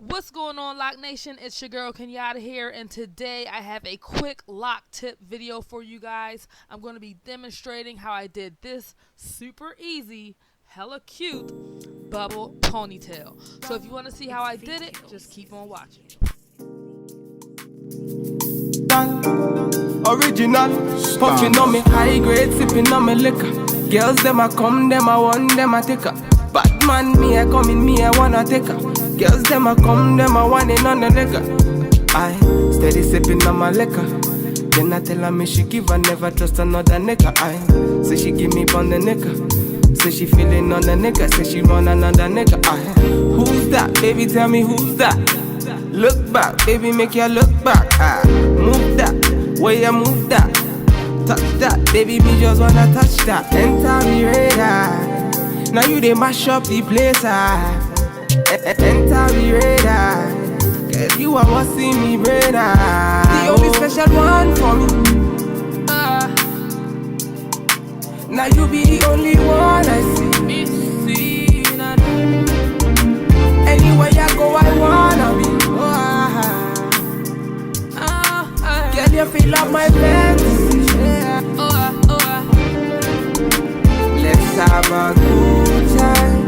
What's going on, Lock Nation? It's your girl Kenyatta here, and today I have a quick lock tip video for you guys. I'm going to be demonstrating how I did this super easy, hella cute bubble ponytail. So if you want to see how I did it, just keep on watching. Original, puffing on me high grade, sipping on me liquor. Girls them a come, them a want, them a take her. Bad man, me a coming, me a wanna take her. Girls them a come, them a want it on the liquor. I steady sipping on my liquor. Then I tell her me she give her, never trust another nigga. I say she give me on the nigga. Say she feeling on the nigga. Say she want another nigga. I who's that? Baby, tell me who's that? Look back, baby, make you look back. Move that, way you move that. Touch that, baby, me just wanna touch that. Enter me radar. Now you they mash up the place. Enter me radar. Girl, you are what see me brain. The only special one for me. Now you be the only one I see. Anywhere I go, I wanna be. Girl, you feel like my fantasy. Let's have a good time.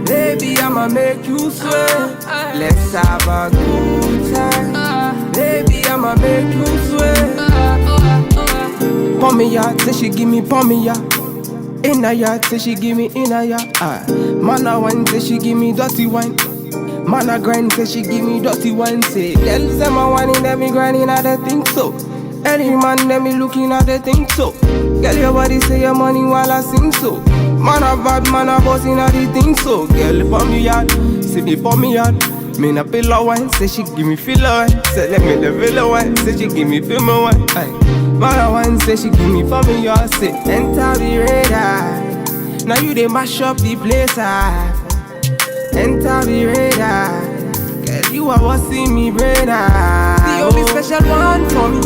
Baby, I'ma make you sweat. Let's have a good time. Baby, I'ma make you sweat. Pour me out, say she give me pour me out. In a yard, say she give me in a yard. Man a wine, say she give me dirty wine. Man a grind, say she give me dirty wine. Say, girls them a whining, them me grinding, I don't think so. Any man, them me looking at the think so. Girl, your body say your money while I sing so. Man a bad, man a boss in a the thing so. Girl, pour me out, say me pour me out. Me na pillow wine, say she give me filler wine. Say let me the villa wine, say she give me film wine. Man a wine, say she give me for me out. Say enter the radar. Now you they mash up the place. Enter the radar. Girl, you are what see me brain. The only special one for me.